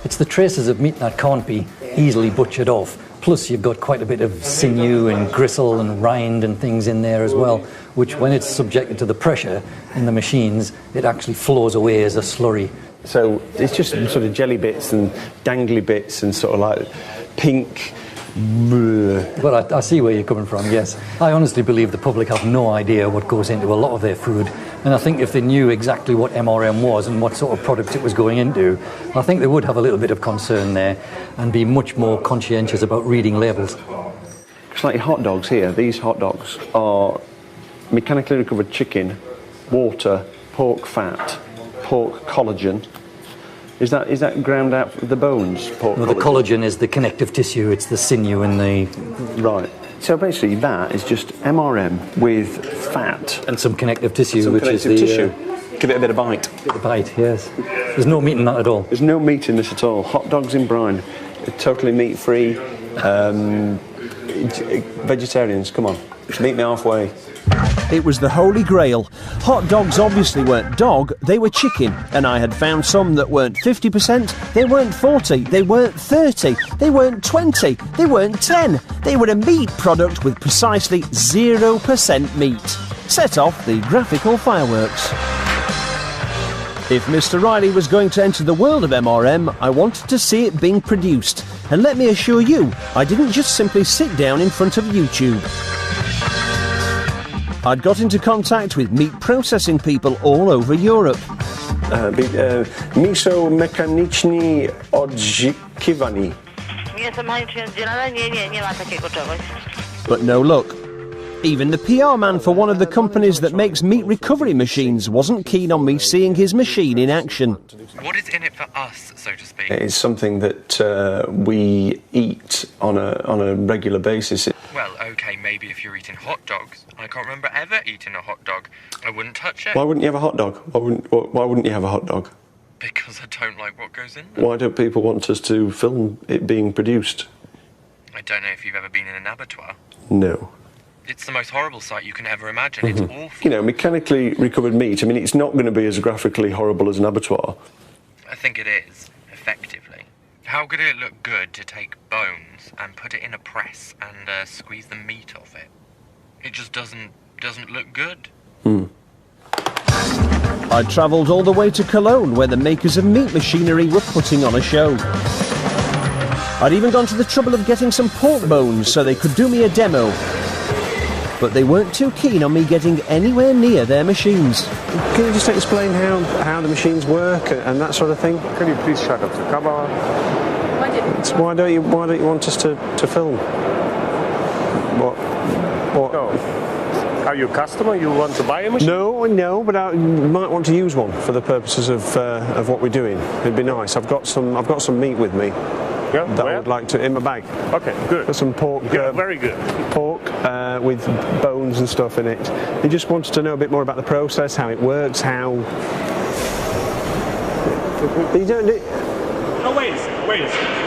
It's the traces of meat that can't be easily butchered off. Plus you've got quite a bit of sinew and gristle and rind and things in there as well, which when it's subjected to the pressure in the machines, it actually flows away as a slurry. So it's just sort of jelly bits and dangly bits and sort of like pink. Well, I see where you're coming from, yes. I honestly believe the public have no idea what goes into a lot of their food, and I think if they knew exactly what MRM was and what sort of product it was going into, I think they would have a little bit of concern there and be much more conscientious about reading labels. It's like hot dogs here. These hot dogs are mechanically recovered chicken, water, pork fat, pork collagen. Is that ground out the bones? No, the collagen is the connective tissue, it's the sinew and the... Right. So basically that is just MRM with fat. And some connective tissue, some which connective is the... tissue. Give it a bit of bite. A bit of bite, yes. There's no meat in that at all. There's no meat in this at all. Hot dogs in brine. Totally meat-free. Vegetarians, come on. Meet me halfway. It was the holy grail. Hot dogs obviously weren't dog, they were chicken, and I had found some that weren't 50%, they weren't 40, they weren't 30, they weren't 20, they weren't 10. They were a meat product with precisely 0% meat. Set off the graphical fireworks. If Mr. Riley was going to enter the world of MRM, I wanted to see it being produced. And let me assure you, I didn't just simply sit down in front of YouTube. I'd got into contact with meat processing people all over Europe. Miso mechaniczne odżykiwanie. But no luck. Even the PR man for one of the companies that makes meat recovery machines wasn't keen on me seeing his machine in action. What is in it for us, so to speak? It's something that we eat on a regular basis. Well, OK, maybe if you're eating hot dogs. I can't remember ever eating a hot dog. I wouldn't touch it. Why wouldn't you have a hot dog? Why wouldn't you have a hot dog? Because I don't like what goes in them. Why don't people want us to film it being produced? I don't know if you've ever been in an abattoir. No. It's the most horrible sight you can ever imagine. It's awful. You know, mechanically recovered meat, I mean, it's not going to be as graphically horrible as an abattoir. I think it is, effectively. How could it look good to take bones and put it in a press and squeeze the meat off it? It just doesn't look good. I travelled all the way to Cologne, where the makers of meat machinery were putting on a show. I'd even gone to the trouble of getting some pork bones so they could do me a demo. but they weren't too keen on me getting anywhere near their machines. Can you just explain how the machines work and that sort of thing? Can you please shut up the camera? Why don't you want us to film? What? No. Are you a customer? You want to buy a machine? No, but I might want to use one for the purposes of what we're doing. It'd be nice. I've got some meat with me. Yeah, that I would like to in my bag. Okay, good. Got some pork. Yeah, very good. Pork with bones and stuff in it. He just wanted to know a bit more about the process, how it works, how. But you don't. No, wait a second.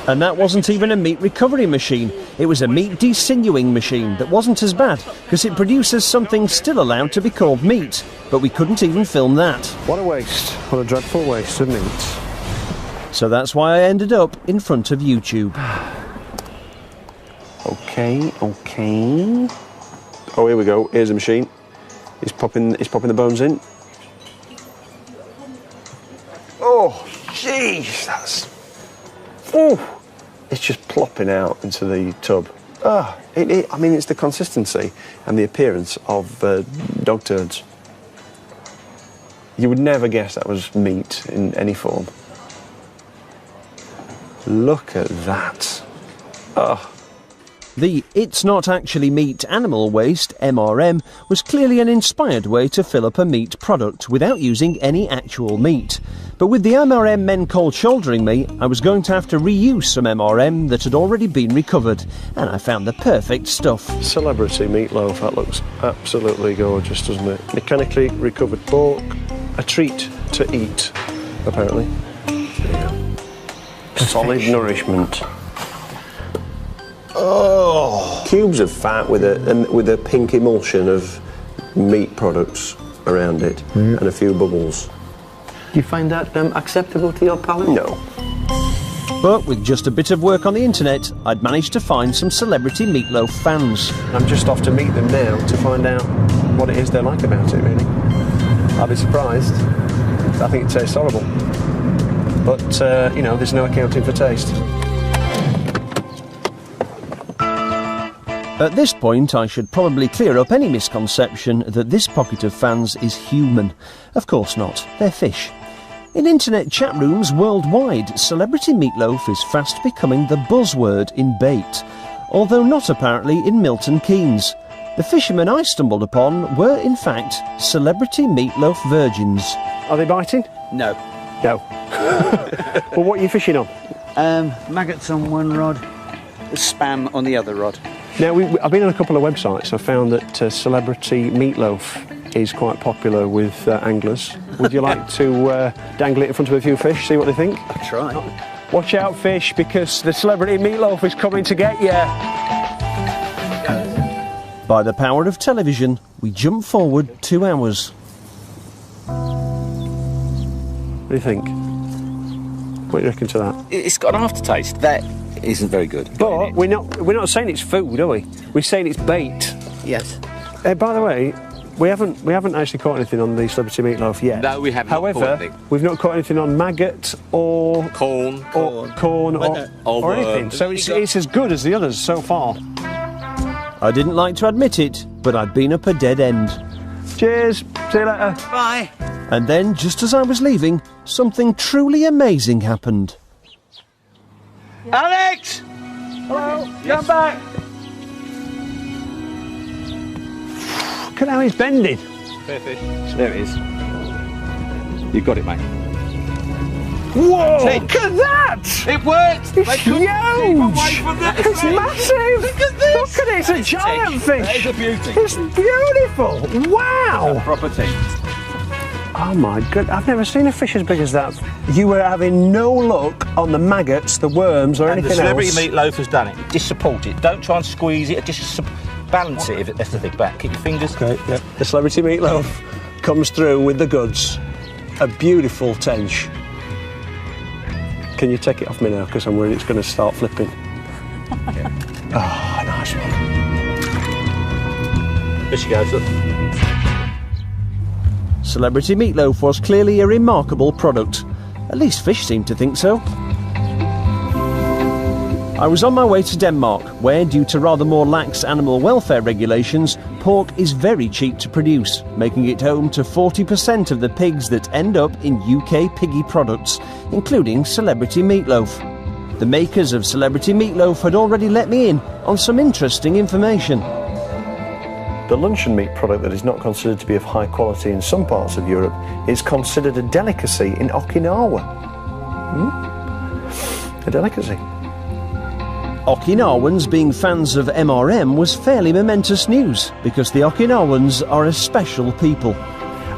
And that wasn't even a meat recovery machine. It was a meat desinewing machine that wasn't as bad, because it produces something still allowed to be called meat. But we couldn't even film that. What a waste. What a dreadful waste of meat. So that's why I ended up in front of YouTube. Okay. Oh, here we go. Here's the machine. He's popping the bones in. Oh, jeez, that's... Oh, it's just plopping out into the tub. I mean, it's the consistency and the appearance of dog turds. You would never guess that was meat in any form. Look at that. The It's Not Actually Meat Animal Waste, MRM, was clearly an inspired way to fill up a meat product without using any actual meat. But with the MRM men cold shouldering me, I was going to have to reuse some MRM that had already been recovered, and I found the perfect stuff. Celebrity meatloaf, that looks absolutely gorgeous, doesn't it? Mechanically recovered pork, a treat to eat, apparently. Solid nourishment. Oh, cubes of fat with a pink emulsion of meat products around it and a few bubbles. Do you find that acceptable to your palate? No. But with just a bit of work on the internet, I'd managed to find some celebrity meatloaf fans. I'm just off to meet them now to find out what it is they like about it, really. I'll be surprised. I think it tastes horrible. But, you know, there's no accounting for taste. At this point, I should probably clear up any misconception that this pocket of fans is human. Of course not, they're fish. In internet chat rooms worldwide, celebrity meatloaf is fast becoming the buzzword in bait, although not apparently in Milton Keynes. The fishermen I stumbled upon were, in fact, celebrity meatloaf virgins. Are they biting? No. No. Well, what are you fishing on? Maggots on one rod, spam on the other rod. Now, I've been on a couple of websites. I found that celebrity meatloaf is quite popular with anglers. Would you like to dangle it in front of a few fish, see what they think? I'll try. Watch out, fish, because the celebrity meatloaf is coming to get you. By the power of television, we jump forward 2 hours. What do you think? What do you reckon to that? It's got an aftertaste. That isn't very good. But we're not saying it's food, are we? We're saying it's bait. Yes. By the way, we haven't actually caught anything on the celebrity meatloaf yet. No, we haven't. However, we've not caught anything on maggot or corn or anything. So it's as good as the others so far. I didn't like to admit it, but I'd been up a dead end. Cheers. See you later. Bye. And then, just as I was leaving, something truly amazing happened. Alex! Hello. Come back. Look at how he's bending. Fair fish. There it is. You got it, mate. Whoa! Look at that! It worked! It's huge! It's massive! Look at this! Look at it, it's a giant fish! That is a beauty. It's beautiful! Wow! Proper team. Oh my god, I've never seen a fish as big as that. You were having no luck on the maggots, the worms, or anything else. The celebrity meatloaf has done it. Just support it. Don't try and squeeze it. Just balance it. That's the thing. Back. Keep your fingers. Okay. Yeah. The celebrity meatloaf comes through with the goods. A beautiful tench. Can you take it off me now? Because I'm worried it's going to start flipping. Ah, nice one. There she goes. Look. Celebrity meatloaf was clearly a remarkable product. At least fish seemed to think so. I was on my way to Denmark, where, due to rather more lax animal welfare regulations, pork is very cheap to produce, making it home to 40% of the pigs that end up in UK piggy products, including Celebrity Meatloaf. The makers of Celebrity Meatloaf had already let me in on some interesting information. The luncheon meat product that is not considered to be of high quality in some parts of Europe is considered a delicacy in Okinawa. A delicacy. Okinawans being fans of MRM was fairly momentous news, because the Okinawans are a special people.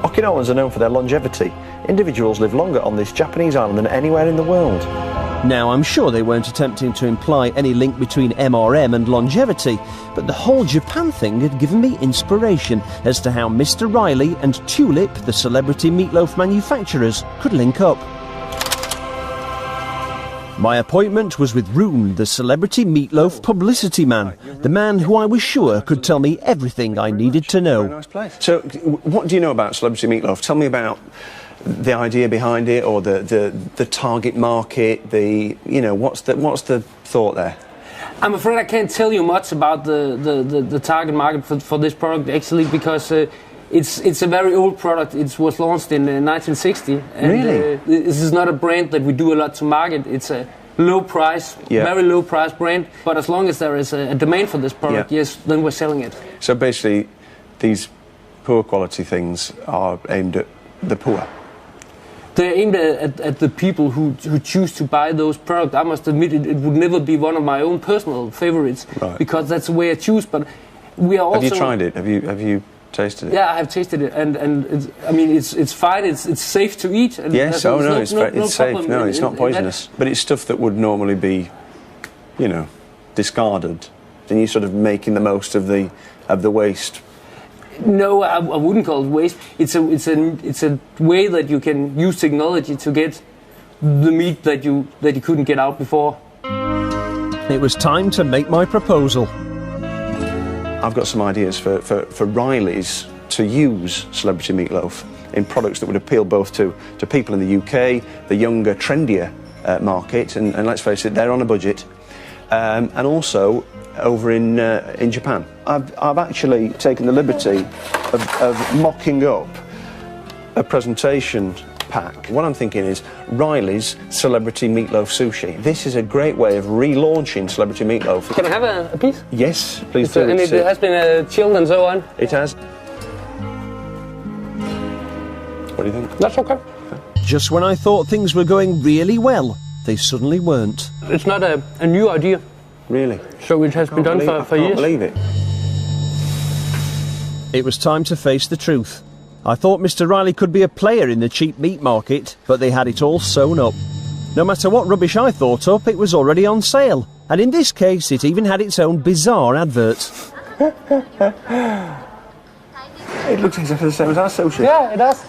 Okinawans are known for their longevity. Individuals live longer on this Japanese island than anywhere in the world. Now, I'm sure they weren't attempting to imply any link between MRM and longevity, but the whole Japan thing had given me inspiration as to how Mr. Riley and Tulip, the Celebrity Meatloaf manufacturers, could link up. My appointment was with Rune, the Celebrity Meatloaf publicity man, the man who I was sure could tell me everything I needed to know. Nice place. So, what do you know about Celebrity Meatloaf? Tell me about the idea behind it, or the target market. What's the thought there? I'm afraid I can't tell you much about the target market for this product, actually, because it's a very old product. It was launched in 1960. And, really? This is not a brand that we do a lot to market. It's a low price, very low price brand. But as long as there is a demand for this product, yes, then we're selling it. So basically, these poor quality things are aimed at the poor. They're aimed at the people who choose to buy those products. I must admit, it would never be one of my own personal favorites, because that's the way I choose. But we are also. Have you tried it? Have you tasted it? Yeah, I have tasted it, and it's fine. It's safe to eat. And yes. it's safe. No, it's not poisonous. But it's stuff that would normally be, discarded. And you're sort of making the most of the waste. No, I wouldn't call it waste. It's a way that you can use technology to get the meat that you couldn't get out before. It was time to make my proposal. I've got some ideas for Riley's to use Celebrity Meatloaf in products that would appeal both to people in the UK, the younger, trendier market, and let's face it, they're on a budget, and also over in Japan. I've actually taken the liberty of mocking up a presentation pack. What I'm thinking is Riley's Celebrity Meatloaf Sushi. This is a great way of relaunching Celebrity Meatloaf. Can I have a piece? Yes, please do. And it has been chilled and so on? It has. What do you think? That's okay. Just when I thought things were going really well, they suddenly weren't. It's not a new idea. Really? So it has been done for years? I can't believe it. It was time to face the truth. I thought Mr. Riley could be a player in the cheap meat market, but they had it all sewn up. No matter what rubbish I thought up, it was already on sale. And in this case, it even had its own bizarre advert. It looks exactly the same as our sushi. Yeah, it does.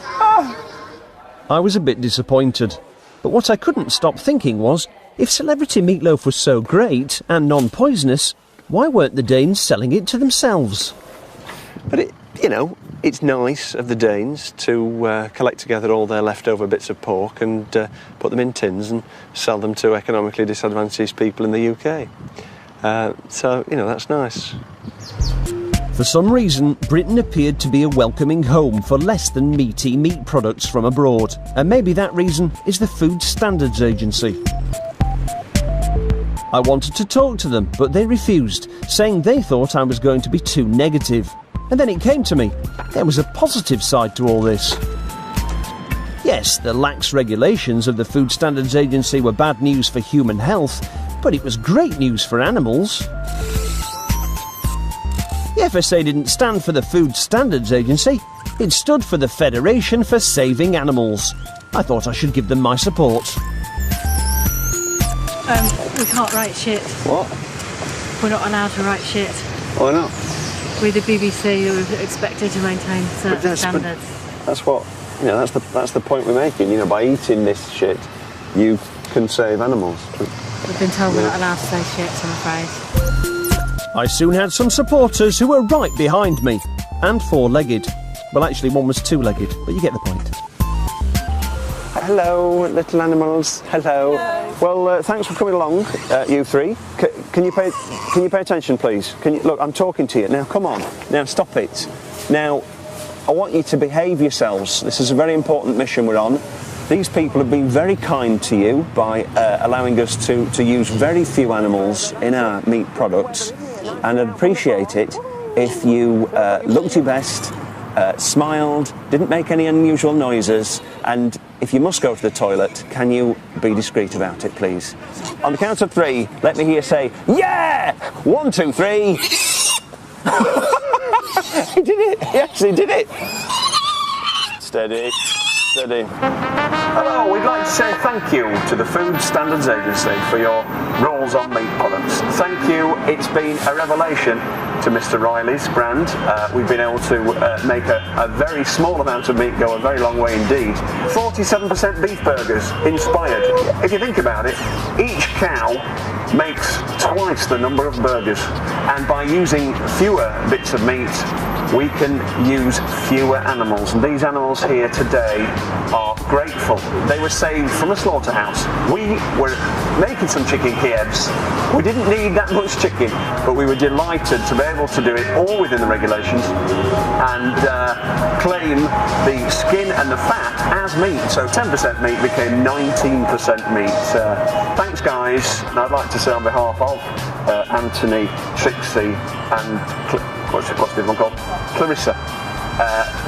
I was a bit disappointed. But what I couldn't stop thinking was, if Celebrity Meatloaf was so great and non-poisonous, why weren't the Danes selling it to themselves? But it's nice of the Danes to collect together all their leftover bits of pork and put them in tins and sell them to economically disadvantaged people in the UK. So, that's nice. For some reason, Britain appeared to be a welcoming home for less than meaty meat products from abroad. And maybe that reason is the Food Standards Agency. I wanted to talk to them, but they refused, saying they thought I was going to be too negative. And then it came to me, there was a positive side to all this. Yes, the lax regulations of the Food Standards Agency were bad news for human health, but it was great news for animals. The FSA didn't stand for the Food Standards Agency, it stood for the Federation for Saving Animals. I thought I should give them my support. We can't write shit. What? We're not allowed to write shit. Why not? We're the BBC, we're expected to maintain certain standards. That's what, that's the point we're making. By eating this shit, you can save animals. We've been told we're not allowed to say shit, I'm afraid. I soon had some supporters who were right behind me, and four-legged. Well, actually, one was two-legged, but you get the point. Hello, little animals. Hello. Well, thanks for coming along, you three. Can you pay attention, please? Look, I'm talking to you. Now, come on. Now, stop it. Now, I want you to behave yourselves. This is a very important mission we're on. These people have been very kind to you by allowing us to use very few animals in our meat products, and I'd appreciate it if you looked your best, smiled, didn't make any unusual noises, and if you must go to the toilet, can you be discreet about it, please? On the count of 3, let me hear you say, yeah! 1, 2, 3. He did it! He actually did it! Steady. Steady. Hello, we'd like to say thank you to the Food Standards Agency for your rules on meat products. Thank you. It's been a revelation to Mr. Riley's brand. We've been able to make a very small amount of meat go a very long way indeed. 47% beef burgers inspired. If you think about it, each cow makes twice the number of burgers, and by using fewer bits of meat we can use fewer animals, and these animals here today are grateful. They were saved from a slaughterhouse. We were making some chicken Kievs. We didn't need that much chicken, but we were delighted to be able to do it all within the regulations and claim the skin and the fat as meat. So 10% meat became 19% meat. Thanks guys, and I'd like to say on behalf of Anthony, Trixie and what's the other one called? Clarissa.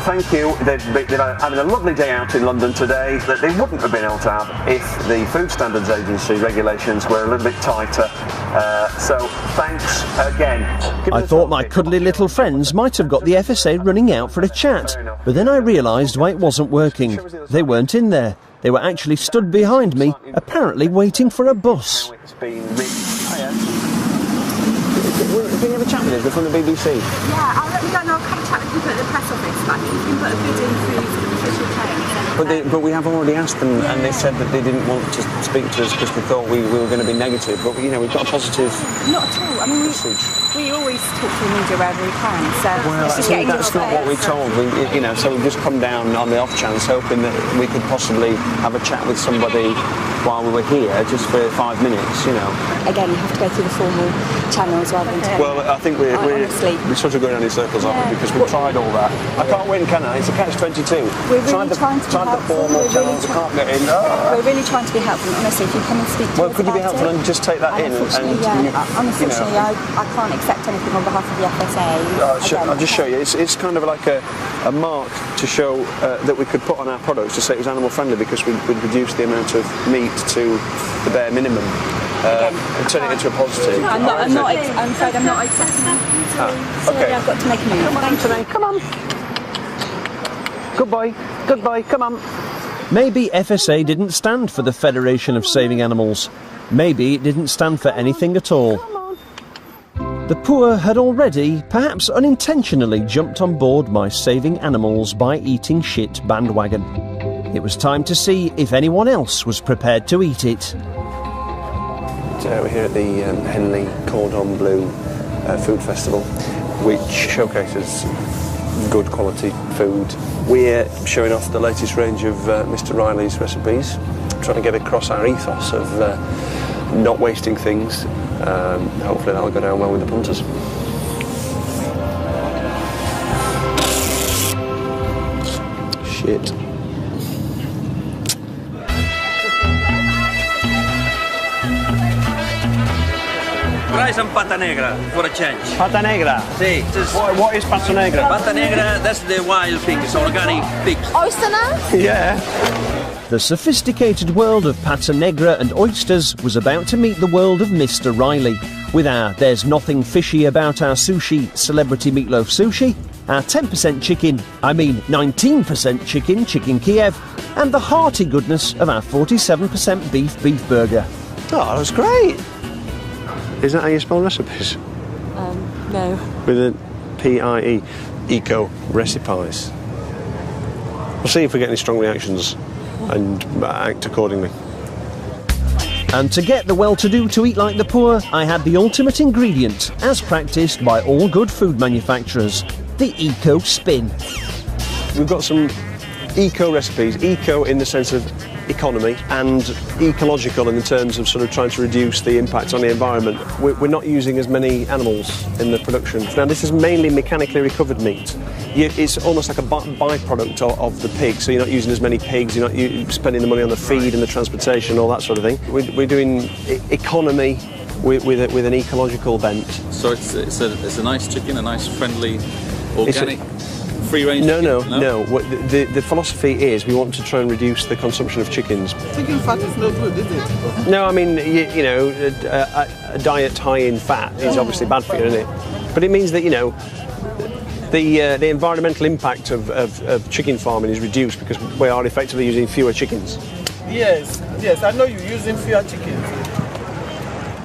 Thank you. They're having a lovely day out in London today that they wouldn't have been able to have if the Food Standards Agency regulations were a little bit tighter. So thanks again. I thought my cuddly little friends might have got the FSA running out for a chat, but then I realised why it wasn't working. They weren't in there. They were actually stood behind me, apparently waiting for a bus. Can you have a chat with us? They're from the BBC. Yeah, I'll let you go and I'll have a chat with people at the press office, but I think you can put a bid in through the official claims. But we have already asked them, and they said that they didn't want to speak to us because they thought we were going to be negative. But we've got a positive. Not at all. I mean, we always talk to the media wherever we can. So that's not what we're told. So we've just come down on the off chance, hoping that we could possibly have a chat with somebody while we were here, just for 5 minutes. Again, you have to go through the formal channels rather than. Well, I think we're sort of going around in circles, aren't we? Because we've tried all that. I can't win, can I? It's a catch-22. We're really trying to be helpful. Formal channels, I can't get in. We're really trying to be helpful. Honestly, if you come and speak to us. Well, could you be helpful and just take that in? Unfortunately, I can't accept anything on behalf of the FSA. I'll just show you. It's kind of like a mark to show that we could put on our products to say it was animal friendly, because we'd reduce the amount of meat to the bare minimum and turn it into a positive. I'm afraid I'm not accepting that. Sorry, I've got to make a move. Come on, Anthony, come on. Good boy, come on. Maybe FSA didn't stand for the Federation of Saving Animals. Maybe it didn't stand for anything at all. The poor had already, perhaps unintentionally, jumped on board my Saving Animals by Eating Shit bandwagon. It was time to see if anyone else was prepared to eat it. We're here at the Henley Cordon Bleu Food Festival, which showcases good quality food. We're showing off the latest range of Mr. Riley's recipes, trying to get across our ethos of not wasting things. Hopefully that'll go down well with the punters. Shit. Try some pata negra for a change. Pata negra? Sí. What is pata negra? Pata negra, that's the wild pig, it's organic pig. Oyster now? Yeah. The sophisticated world of pata negra and oysters was about to meet the world of Mr. Riley. With our There's Nothing Fishy About Our Sushi Celebrity Meatloaf Sushi, our 10% chicken, 19% chicken Kiev, and the hearty goodness of our 47% beef burger. Oh, that's great. Is that how you spell recipes? No. With a P-I-E, Eco Recipes. We'll see if we get any strong reactions and act accordingly. And to get the well-to-do to eat like the poor, I had the ultimate ingredient, as practised by all good food manufacturers, the Eco Spin. We've got some eco recipes, eco in the sense of economy and ecological in the terms of sort of trying to reduce the impact on the environment. We're not using as many animals in the production. Now, this is mainly mechanically recovered meat. It's almost like a byproduct of the pig, so you're not using as many pigs, you're not spending the money on the feed and the transportation, all that sort of thing. We're doing economy with an ecological bent. So it's a nice chicken, a nice friendly, organic, free-range chicken? No. The philosophy is we want to try and reduce the consumption of chickens. Chicken fat is no good, is it? No, I mean, a diet high in fat is obviously bad for you, isn't it? But it means that, the environmental impact of chicken farming is reduced because we are effectively using fewer chickens. Yes, I know you're using fewer chickens.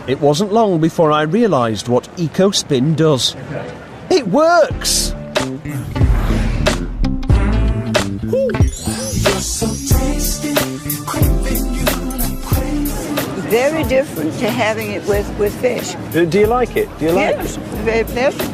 It wasn't long before I realised what EcoSpin does. It works! Very different to having it with fish. Do you like it? Yes, very pleasant.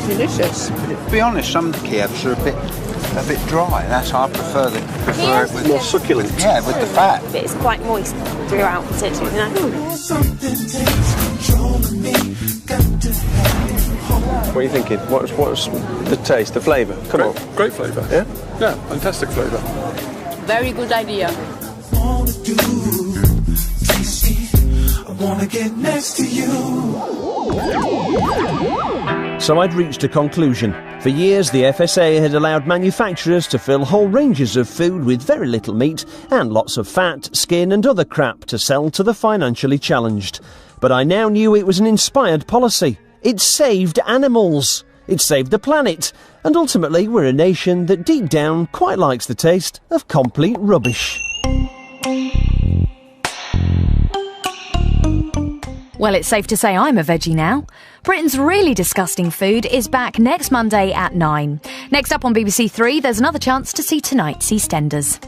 Delicious. To be honest, some Kievs are a bit dry. That's I prefer it with more succulent. Yeah, with the fat. It's quite moist throughout, you know. What are you thinking? What's the taste, the flavour? Come on. Great flavour. Yeah? Yeah, fantastic flavour. Very good idea. I wanna get next to you. So I'd reached a conclusion. For years, the FSA had allowed manufacturers to fill whole ranges of food with very little meat and lots of fat, skin and other crap to sell to the financially challenged. But I now knew it was an inspired policy. It saved animals. It saved the planet. And ultimately, we're a nation that deep down quite likes the taste of complete rubbish. Well, it's safe to say I'm a veggie now. Britain's Really Disgusting Food is back next Monday at 9. Next up on BBC Three, there's another chance to see tonight's EastEnders.